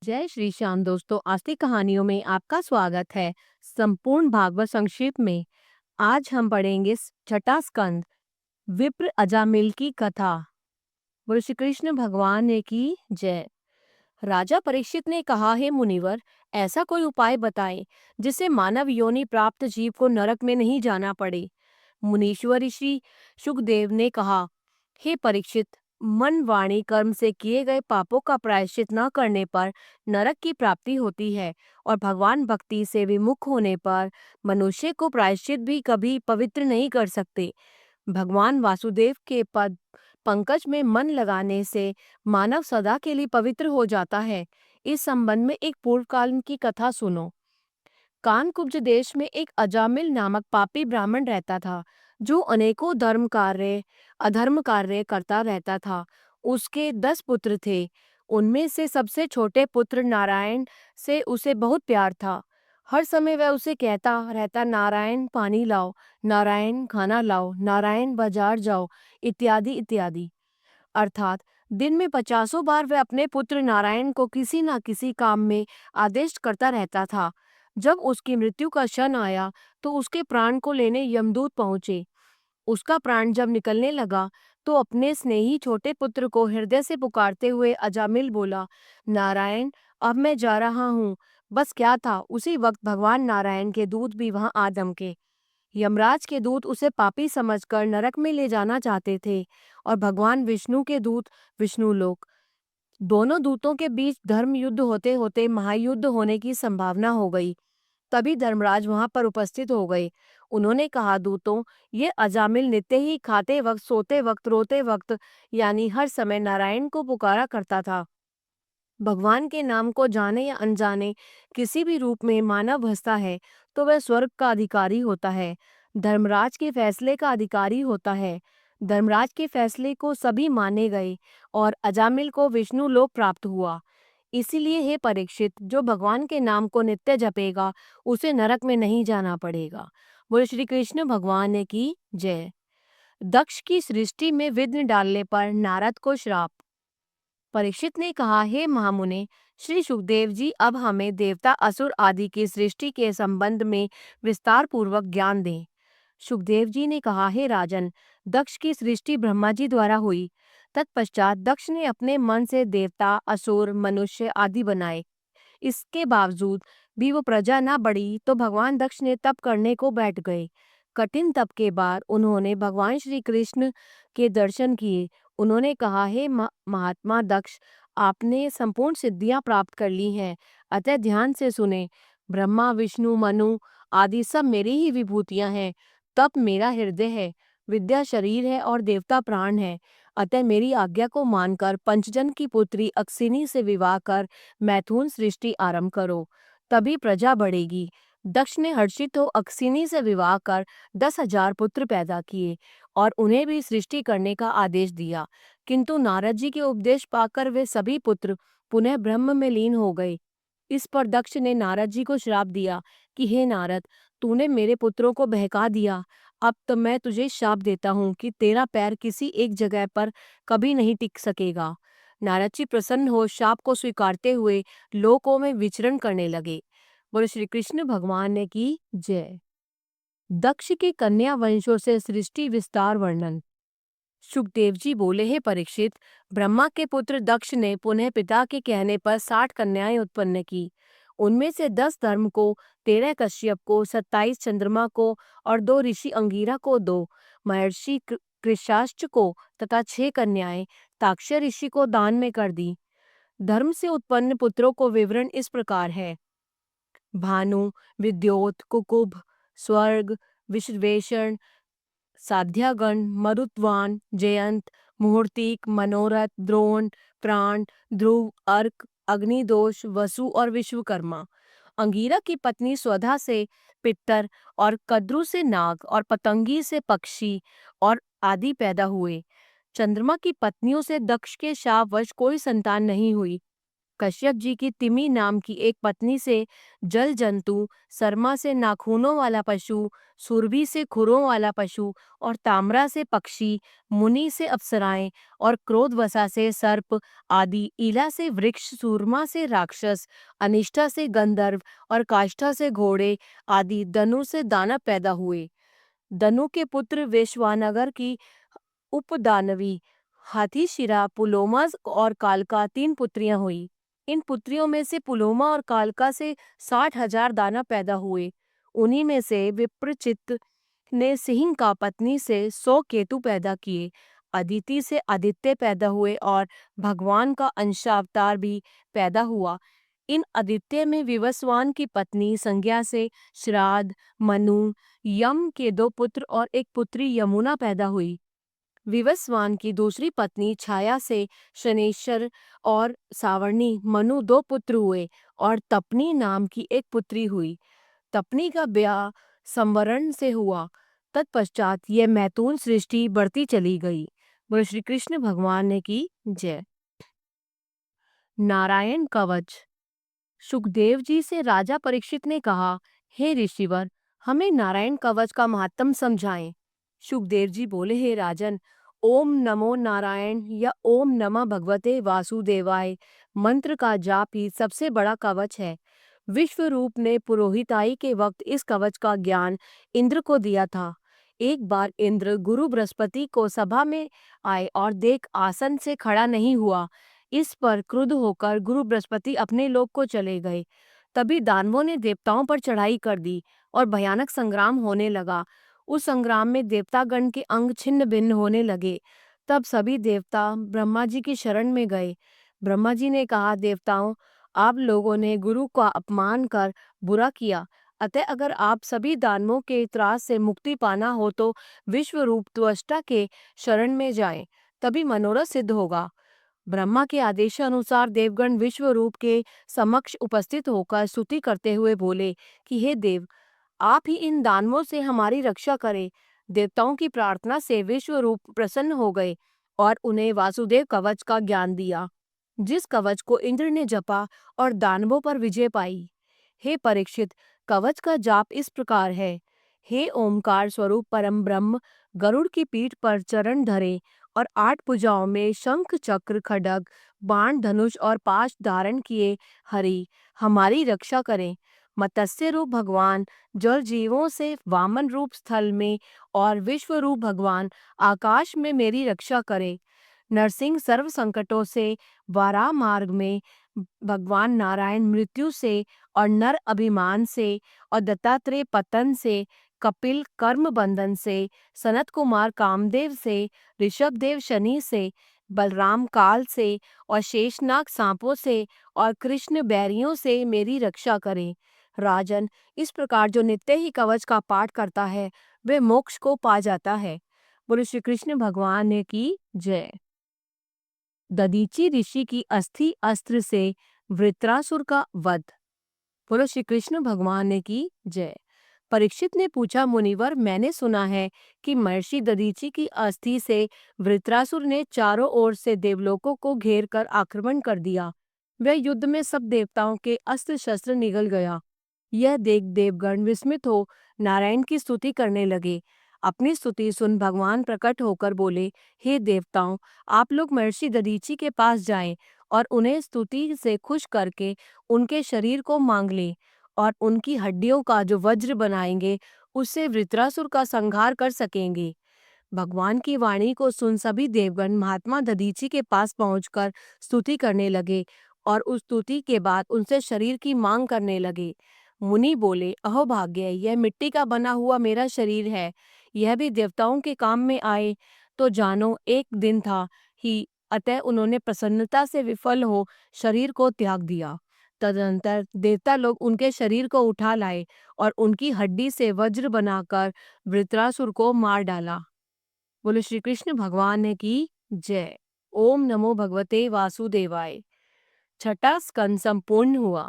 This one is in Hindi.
जय श्री श्याम दोस्तों, आस्तिक कहानियों में आपका स्वागत है। संपूर्ण भागवत संक्षिप्त में आज हम पढ़ेंगे छठा स्कंद, विप्र अजामिल की कथा। बोलो श्री कृष्ण भगवान ने की जय। राजा परीक्षित ने कहा, हे मुनिवर, ऐसा कोई उपाय बताएं जिससे मानव योनि प्राप्त जीव को नरक में नहीं जाना पड़े। मुनीश्वर ऋषि शुकदेव ने कहा, हे परीक्षित, मन वाणी कर्म से किए गए पापों का प्रायश्चित न करने पर नरक की प्राप्ति होती है, और भगवान भक्ति से विमुख होने पर मनुष्य को प्रायश्चित भी कभी पवित्र नहीं कर सकते। भगवान वासुदेव के पद पंकज में मन लगाने से मानव सदा के लिए पवित्र हो जाता है। इस संबंध में एक पूर्व काल की कथा सुनो। कानकुब्ज देश में एक अजामिल नामक पापी ब्राह्मण रहता था, जो अनेकों अधर्म कार्य करता रहता था। उसके 10 पुत्र थे। उनमें से सबसे छोटे पुत्र नारायण से उसे बहुत प्यार था। हर समय वह उसे कहता रहता, नारायण पानी लाओ, नारायण खाना लाओ, नारायण बाजार जाओ, इत्यादि इत्यादि। अर्थात दिन में 50 बार वह अपने पुत्र नारायण को किसी न किसी काम में आदेश करता रहता था। जब उसकी मृत्यु का क्षण आया तो उसके प्राण को लेने यमदूत पहुंचे। उसका प्राण जब निकलने लगा तो अपने स्नेही छोटे पुत्र को हृदय से पुकारते हुए अजामिल बोला, नारायण, अब मैं जा रहा हूँ। बस क्या था, उसी वक्त भगवान नारायण के दूत भी वहां आ दमके। यमराज के दूत उसे पापी समझकर नरक में ले जाना चाहते थे, और भगवान विष्णु के दूत विष्णुलोक। दोनों दूतों के बीच धर्म युद्ध होते होते महायुद्ध होने की संभावना हो गई। तभी धर्मराज वहां पर उपस्थित हो गए। उन्होंने कहा, दूतों, ये अजामिल नित्य ही खाते वक्त, सोते वक्त, रोते वक्त, यानी हर समय नारायण को पुकारा करता था। भगवान के नाम को जाने या अनजाने किसी भी रूप में मानव हंसता है तो वह स्वर्ग का अधिकारी होता है, धर्मराज के फैसले का अधिकारी होता है। धर्मराज के फैसले को सभी माने गए और अजामिल को विष्णु लोक प्राप्त हुआ। इसीलिए हे परीक्षित, जो भगवान के नाम को नित्य जपेगा उसे नरक में नहीं जाना पड़ेगा। बोले श्री कृष्ण भगवान ने की जय। दक्ष की सृष्टि में विघ्न डालने पर नारद को श्राप। परीक्षित ने कहा, हे महामुने श्री सुखदेव जी, अब हमें देवता असुर आदि की सृष्टि के संबंध में विस्तार पूर्वक ज्ञान दें। सुखदेव जी ने कहा, हे राजन, दक्ष की सृष्टि ब्रह्मा जी द्वारा हुई। तत्पश्चात दक्ष ने अपने मन से देवता, असुर, मनुष्य आदि बनाए। इसके बावजूद भी वो प्रजा न बढ़ी तो भगवान दक्ष ने तप करने को बैठ गए। कठिन तप के बाद उन्होंने भगवान श्री कृष्ण के दर्शन किए। उन्होंने कहा, हे महात्मा दक्ष, आपने संपूर्ण सिद्धियां प्राप्त कर ली हैं, अतः ध्यान से सुने। ब्रह्मा, विष्णु, मनु आदि सब मेरी ही विभूतियां हैं। तप मेरा हृदय है, विद्या शरीर है और देवता प्राण है। अतः मेरी आज्ञा को मानकर पंचजन की पुत्री अक्सिनी से विवाह कर मैथुन सृष्टि आरंभ करो, तभी प्रजा बढ़ेगी। दक्ष ने हर्षित हो अक्सिनी से विवाह कर 10,000 पुत्र पैदा किए और उन्हें भी सृष्टि करने का आदेश दिया। किंतु नारद जी के उपदेश पाकर वे सभी पुत्र पुनः ब्रह्म में लीन हो गए। इस पर दक्ष ने नारद जी को श्राप दिया कि हे नारद, तूने मेरे पुत्रों को बहका दिया। अब तो मैं तुझे शाप देता हूँ कि तेरा पैर किसी एक जगह पर कभी नहीं टिक सकेगा। नारद जी प्रसन्न हो शाप को स्वीकारते हुए लोकों में विचरण करने लगे। बोले श्री कृष्ण भगवान ने की जय। दक्ष के कन्या वंशों से सृष्टि विस्तार वर्णन। सुखदेव जी बोले, हे परीक्षित, ब्रह्मा के पुत्र दक्ष ने पुनः पिता के कहने पर 60 कन्याएं उत्पन्न की। उनमें से 10 धर्म को, 13 कश्यप को, 27 चंद्रमा को और 2 ऋषि अंगिरा को, 2 महर्षि कृशाश्च को तथा 6 कन्याएं ताक्ष्य ऋषि को दान में कर दी। धर्म से उत्पन्न पुत्रों को विवरण इस प्रकार है। भानु, विद्योत, कुकुभ, स्वर्ग, विश्वेषण, साध्यागण, मरुत्वान, जयंत, मुहूर्तिक, मनोरथ, द्रोण, प्राण, ध्रुव, अर्क, अग्निदोष, वसु और विश्वकर्मा। अंगिरा की पत्नी स्वधा से पितर और कद्रु से नाग और पतंगी से पक्षी और आदि पैदा हुए। चंद्रमा की पत्नियों से दक्ष के शापवश कोई संतान नहीं हुई। कश्यप जी की तिमी नाम की एक पत्नी से जल जंतु, सरमा से नाखूनों वाला पशु, सुरभि से खुरों वाला पशु और ताम्रा से पक्षी, मुनि से अप्सराएं और क्रोधवसा से सर्प आदि, ईला से वृक्ष, सूरमा से राक्षस, अनिष्ठा से गंधर्व और काष्ठा से घोड़े आदि, दनु से दानव पैदा हुए। दनु के पुत्र वैश्वानगर की उपदानवी हाथीशिरा, पुलोमा और कालका 3 पुत्रियां हुई। इन पुत्रियों में से पुलोमा और कालका से 60,000 दानव पैदा हुए। उन्हीं में से विप्रचित्त ने सिंह का पत्नी से 100 केतु पैदा किए। अदिति से आदित्य पैदा हुए और भगवान का अंशावतार भी पैदा हुआ। इन आदित्य में विवस्वान की पत्नी संज्ञा से श्राद्ध, मनु, यम के 2 पुत्र और एक पुत्री यमुना पैदा हुई। विवस्वान की दूसरी पत्नी छाया से शनेश्वर और सावर्णी, मनु 2 पुत्र हुए और तपनी नाम की एक पुत्री हुई। तपनी का ब्याह संवरण से हुआ। तत्पश्चात यह मैथुन सृष्टि बढ़ती चली गई। बोलो श्री कृष्ण भगवान ने की जय। नारायण कवच। सुखदेव जी से राजा परीक्षित ने कहा, हे ऋषिवर, हमें नारायण कवच का महात्म समझाएं। सुखदेव जी बोले, हे राजन, ओम नमो नारायण या ओम नमः भगवते वासुदेवाय मंत्र का जाप ही सबसे बड़ा कवच है। विश्वरूप ने पुरोहिताई के वक्त इस कवच का ज्ञान इंद्र को दिया था। एक बार इंद्र गुरु बृहस्पति को सभा में आए और देख आसन से खड़ा नहीं हुआ। इस पर क्रुद्ध होकर गुरु बृहस्पति अपने लोक को चले गए। तभी दानवों ने देवताओं पर चढ़ाई कर दी और भयानक संग्राम होने लगा। उस संग्राम में देवतागण के अंग छिन्न भिन्न होने लगे। तब सभी देवता ब्रह्मा जी की शरण में गए। ब्रह्मा जी ने कहा, देवताओं, आप लोगों ने गुरु का अपमान कर बुरा किया, अतः अगर आप सभी दानवों के त्रास से मुक्ति पाना हो तो विश्वरूप त्वष्टा के शरण में जाएं, तभी मनोरथ सिद्ध होगा। ब्रह्मा के आदेशानुसार देवगण विश्वरूप के समक्ष उपस्थित होकर स्तुति करते हुए बोले कि हे देव, आप ही इन दानवों से हमारी रक्षा करें। देवताओं की प्रार्थना से विश्वरूप प्रसन्न हो गए और उन्हें वासुदेव कवच का ज्ञान दिया, जिस कवच को इंद्र ने जपा और दानवों पर विजय पाई। हे परीक्षित, कवच का जाप इस प्रकार है। हे ओमकार स्वरूप परम ब्रह्म, गरुड़ की पीठ पर चरण धरे और 8 भुजाओं में शंख चक्र खड्ग बाण धनुष और पाश धारण किए हरि हमारी रक्षा करें। मत्स्य रूप भगवान जल जीवों से, वामन रूप स्थल में और विश्व रूप भगवान आकाश में मेरी रक्षा करें। नरसिंह सर्व संकटों से, वाराह मार्ग में भगवान नारायण मृत्यु से और नर अभिमान से और दत्तात्रेय पतन से, कपिल कर्म बंधन से, सनत कुमार कामदेव से, ऋषभदेव शनि से, बलराम काल से और शेषनाग सांपों से और कृष्ण बैरियों से मेरी रक्षा करें। राजन, इस प्रकार जो नित्य ही कवच का पाठ करता है वह मोक्ष को पा जाता है। बोलो श्री कृष्ण भगवान ने की जय। दधीचि ऋषि की अस्थि अस्त्र से वृत्रासुर का वध। बोलो श्री कृष्ण भगवान ने की जय। परीक्षित ने पूछा, मुनिवर, मैंने सुना है कि महर्षि दधीचि की अस्थि से वृत्रासुर ने चारों ओर से देवलोकों को घेर कर आक्रमण कर दिया। वह युद्ध में सब देवताओं के अस्त्र शस्त्र निगल गया। यह देख देवगण विस्मित हो नारायण की स्तुति करने लगे। अपनी स्तुति सुन भगवान प्रकट होकर बोले, हे देवताओं, आप लोग महर्षि दधीचि के पास जाएं और उन्हें स्तुति से खुश करके उनके शरीर को मांग लें और उनकी हड्डियों का जो वज्र बनाएंगे उससे वृत्रासुर का संहार कर सकेंगे। भगवान की वाणी को सुन सभी देवगण महात्मा दधीचि के पास पहुंचकर स्तुति करने लगे और उस स्तुति के बाद उनसे शरीर की मांग करने लगे। मुनि बोले, अहो भाग्य, यह मिट्टी का बना हुआ मेरा शरीर है, यह भी देवताओं के काम में आए तो जानो एक दिन था ही, अतः उन्होंने प्रसन्नता से विफल हो शरीर को त्याग दिया। तदनंतर देवता लोग उनके शरीर को उठा लाए और उनकी हड्डी से वज्र बनाकर वृत्रासुर को मार डाला। बोलो श्री कृष्ण भगवान ने की जय। ओम नमो भगवते वासुदेवाय। छठा स्कंद संपूर्ण हुआ।